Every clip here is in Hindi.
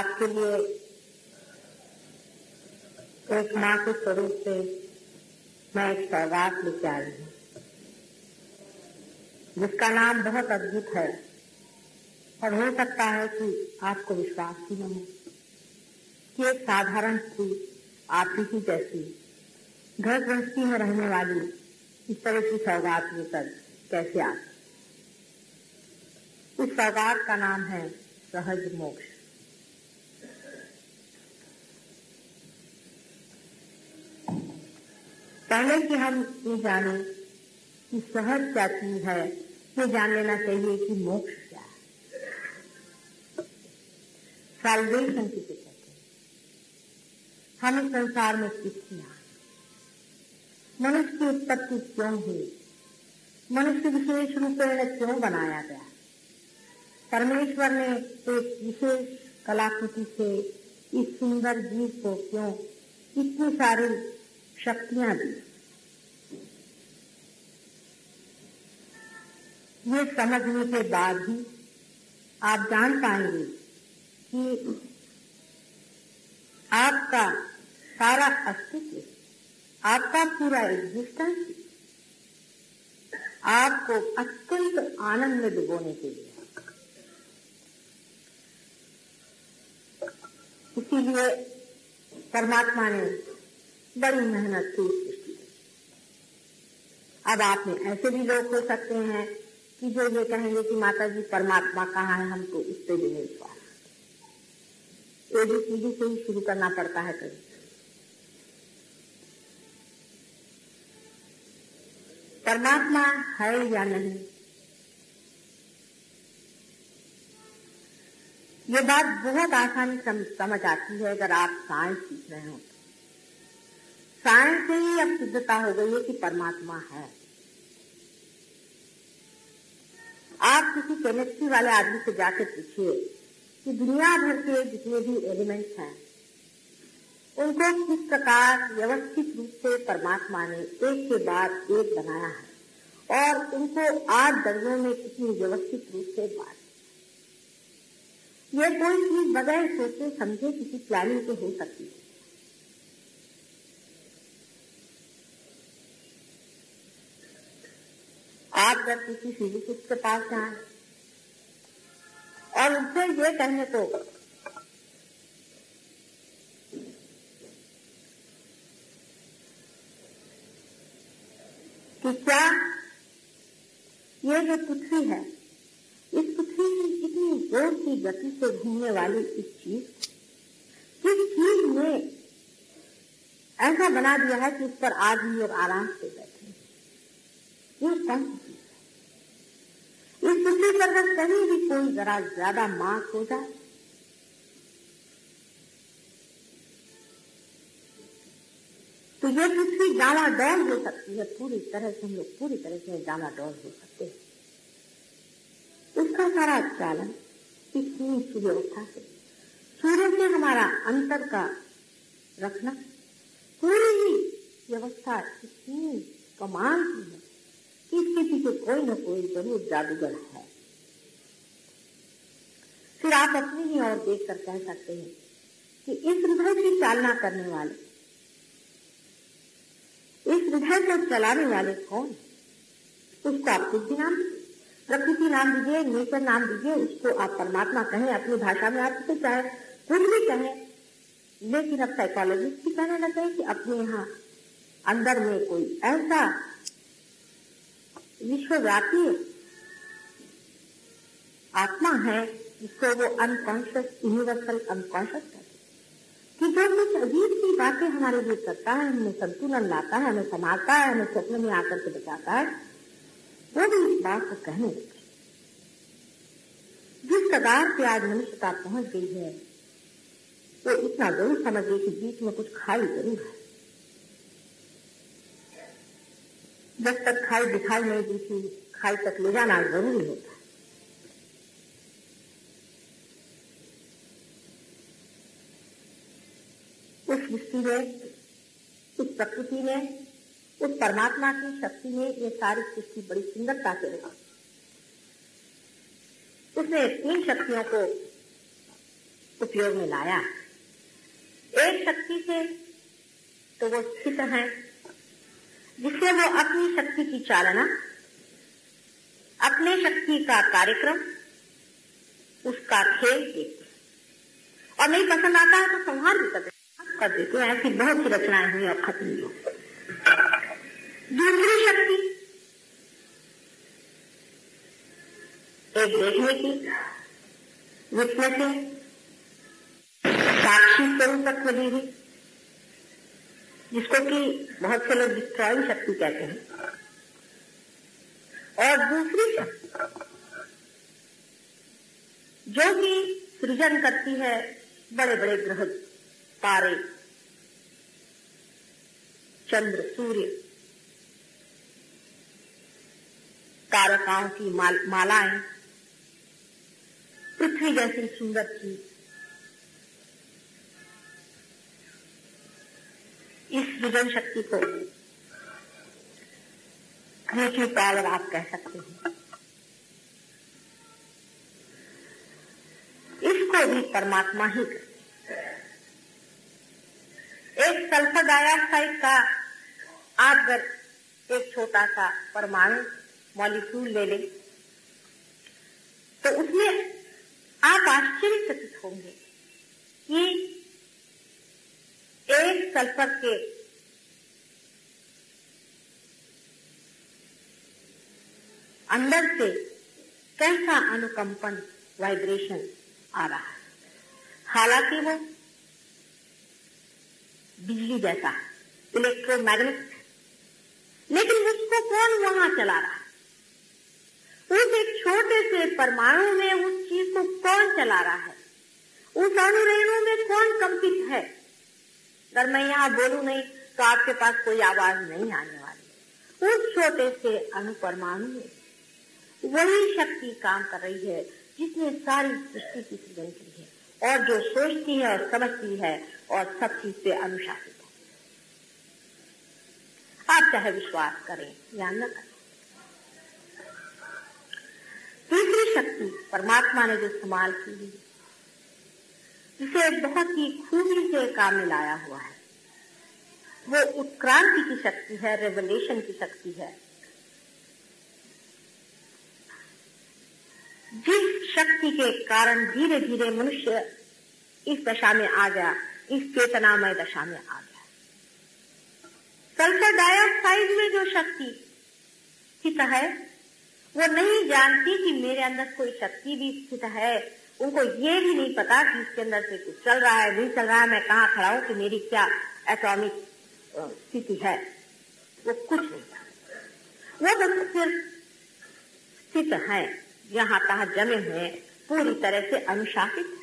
आपके लिए एक माँ के स्वरूप से मैं एक सौगात लेके आई हूँ, जिसका नाम बहुत अद्भुत है और हो सकता है कि आपको विश्वास ही न हो कि एक साधारण स्त्री आप ही की जैसी घर गृहस्थी में रहने वाली इस तरह की सौगात लेकर कैसे आ। इस सौगात का नाम है सहज मोक्ष। पहले कि हम ये जाने कि सहज क्या चीज है, ये जान लेना चाहिए कि मोक्ष क्या है। साल्वेशन किसे कहते हैं? हम इस संसार में किसकी आए, मनुष्य की उत्पत्ति क्यों हुई, मनुष्य विशेष रूप में क्यों बनाया गया, परमेश्वर ने एक विशेष कलाकृति से इस सुंदर जीव को क्यों इतनी सारी शक्तियां दी। ये समझने के बाद ही आप जान पाएंगे कि आपका सारा अस्तित्व, आपका पूरा एग्जिस्टेंस आपको अत्यंत आनंद में डुबोने के लिए। इसीलिए परमात्मा ने बड़ी मेहनत से सृष्टि की। अब आप में ऐसे भी लोग हो सकते हैं कि जो ये कहेंगे कि माता जी परमात्मा कहाँ है, हम तो इस पे भी नहीं विश्वास। ABCD से ही शुरू करना पड़ता है कभी। परमात्मा है या नहीं, ये बात बहुत आसानी समझ आती है अगर आप साइंस सीख रहे हो। साइंस से ही अब सिद्धता हो गई है कि परमात्मा है। आप किसी केमिस्ट्री वाले आदमी से जाकर पूछिए कि दुनिया भर के जितने भी एलिमेंट्स हैं उनको किस प्रकार व्यवस्थित रूप से परमात्मा ने एक के बाद एक बनाया है और उनको 8 दर्जों में कितनी व्यवस्थित रूप से बांटा। यह कोई चीज बगैर सोचे समझे किसी प्लानिंग के हो सकती है। आप जब किसी फिजिसिस्ट के पास जाएं और उनसे ये कहने को कि क्या ये जो पृथ्वी है, इस पृथ्वी की इतनी जोर की गति से घूमने वाली इस चीज ने ऐसा बना दिया है कि इस पर आदमी और आराम से बैठे, ये कौन सी चीज है? इस पृथ्वी पर अगर कहीं भी कोई जरा ज्यादा मास हो जाए तो ये पृथ्वी डामाडोल हो सकती है। पूरी तरह से हम लोग पूरी तरह से डामाडोल हो सकते हैं। उसका सारा चालन इस सुव्यवस्था से, सूर्य से हमारा अंतर का रखना, पूरी ही व्यवस्था इतनी कमाल की है कि इसके पीछे कोई न कोई जरूर जादूगर है। फिर आप अपनी ही ओर देख कर कह सकते हैं कि इस हृदय की चालना करने वाले, इस हृदय को चलाने वाले कौन? उसको आप कुछ भी नाम दीजिए, प्रकृति नाम दीजिए, नेचर नाम दीजिए, उसको आप परमात्मा कहें, अपनी भाषा में आप उसे चाहे कुछ भी कहें। लेकिन अब साइकोलॉजिस्ट भी कहने लगे कि अपने यहाँ अंदर में कोई ऐसा विश्वव्यापी आत्मा है जिसको वो अनकॉन्शियस, यूनिवर्सल अनकॉन्शियस कहते हैं, कि जो कुछ अजीब सी बातें हमारे लिए करता है, हमें संतुलन लाता है, हमें संभालता है, हमें स्वप्न में आकर के बचाता है, वो भी इस बात को कहने लगे। जिस प्रकार से आज मनुष्यता पहुंच गई है तो इतना जरूर समझिए कि बीच में कुछ खाई जरूर है। जब तक खाई दिखाई नहीं देती, खाई तक ले जाना जरूरी होता है। उस सृष्टि में, उस प्रकृति में, उस परमात्मा की शक्ति ने ये सारी सृष्टि बड़ी सुंदरता से रखी। उसने 3 शक्तियों को उपयोग में लाया। एक शक्ति से तो वो स्थित है, जिससे वो अपनी शक्ति की चालना, अपने शक्ति का कार्यक्रम, उसका खेल देखते हैं। और नहीं पसंद आता है तो संहार भी कर देते हैं। ऐसी बहुत सी रचनाएं हुई और खत्म हुई। दूसरी शक्ति एक देखने की, विटनेसिंग, साक्षी स्वरूप रखने हुई, जिसको कि बहुत से लोग डिस्ट्रॉइंग शक्ति कहते हैं। और दूसरी शक्ति जो कि सृजन करती है बड़े बड़े ग्रह, तारे, चंद्र, सूर्य, तारकाओं की मालाएं, पृथ्वी जैसी सुंदर चीज। इस सृजन शक्ति को क्रिएटिव पावर आप कह सकते हैं। इसको भी परमात्मा ही करते हैं। एक सल्फर डाइऑक्साइड का आप अगर एक छोटा सा परमाणु मॉलिक्यूल ले लें तो उसमें आप आश्चर्यचकित होंगे कि एक सल्फर के अंदर से कैसा अनुकंपन, वाइब्रेशन आ रहा है। हालांकि वो बिजली जैसा है, इलेक्ट्रोमैग्नेटिक, लेकिन उसको कौन वहां चला रहा है? उस एक छोटे से परमाणु में उस चीज को कौन चला रहा है? उस अणुरेणु में कौन कंपित है? अगर मैं यहाँ बोलूं नहीं तो आपके पास कोई आवाज नहीं आने वाली। उस छोटे से अणु परमाणु में वही शक्ति काम कर रही है जिसने सारी सृष्टि की सृजन की है और जो सोचती है और समझती है और सब चीज पे अनुशासित है। आप चाहे विश्वास करें या न करें। तीसरी शक्ति परमात्मा ने जो इस्तेमाल की है, जिसे बहुत ही खूबी से काम में लाया हुआ है, वो उत्क्रांति की शक्ति है, रेवलेशन की शक्ति है। जिस शक्ति के कारण धीरे धीरे मनुष्य इस दशा में आ गया, इस चेतनामय दशा में आ गया। सल्फर डाइऑक्साइड में जो शक्ति स्थित है वो नहीं जानती कि मेरे अंदर कोई शक्ति भी स्थित है। उनको ये भी नहीं पता कि इसके अंदर से कुछ चल रहा है, नहीं चल रहा है, मैं कहाँ खड़ा हूं, कि मेरी क्या एटॉमिक स्थिति है, वो कुछ नहीं जानता। वो बस सिर्फ स्थित है, यहाँ तहाँ जमे हुए, पूरी तरह से अनुशासित है।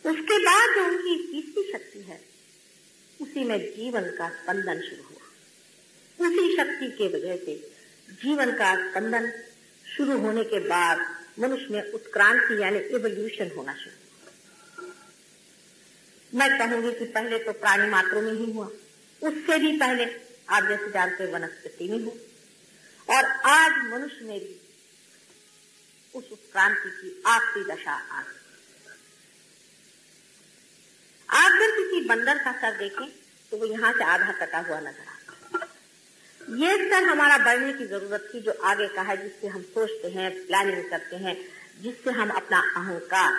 उसके बाद जो उनकी तीसरी शक्ति है, उसी में जीवन का स्पंदन शुरू हुआ। उसी शक्ति के वजह से जीवन का स्पंदन शुरू होने के बाद मनुष्य में उत्क्रांति यानी इवोल्यूशन होना शुरू हुआ। मैं कहूंगी कि पहले तो प्राणी मात्रों में ही हुआ, उससे भी पहले आप जैसे जानते वनस्पति में हुआ, और आज मनुष्य में भी उस उत्क्रांति की आखिरी दशा आ गई। आप अगर किसी बंदर का सर देखें तो वो यहाँ से आधा कटा हुआ नजर आता है। ये सर हमारा बढ़ने की जरूरत थी, जो आगे का है, जिससे हम सोचते हैं, प्लानिंग करते हैं, जिससे हम अपना अहंकार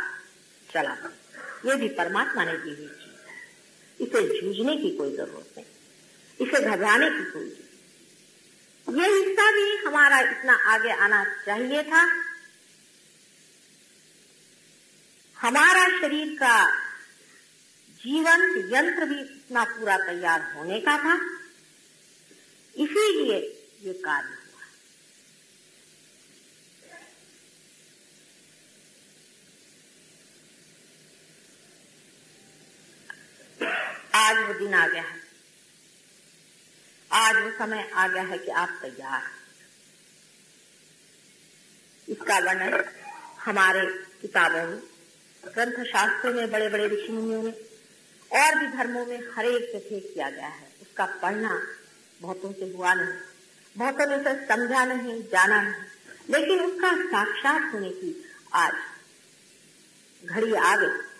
चलाते हैं। ये भी परमात्मा ने दी हुई चीज है। इसे जूझने की कोई जरूरत नहीं, इसे घबराने की कोई जरूरत। ये हिस्सा भी हमारा इतना आगे आना चाहिए था। हमारा शरीर का जीवन यंत्र भी इतना पूरा तैयार होने का था, इसीलिए ये कार्य हुआ। आज वो दिन आ गया है, आज वो समय आ गया है कि आप तैयार हैं। इसका वर्णन हमारे किताबों में, ग्रंथ शास्त्रों में, बड़े बड़े ऋषि मुनियों ने और भी धर्मों में हर एक जगह किया गया है। उसका पढ़ना बहुतों से हुआ नहीं, बहुतों ने उसे समझा नहीं, जाना नहीं, लेकिन उसका साक्षात होने की आज घड़ी आ गई।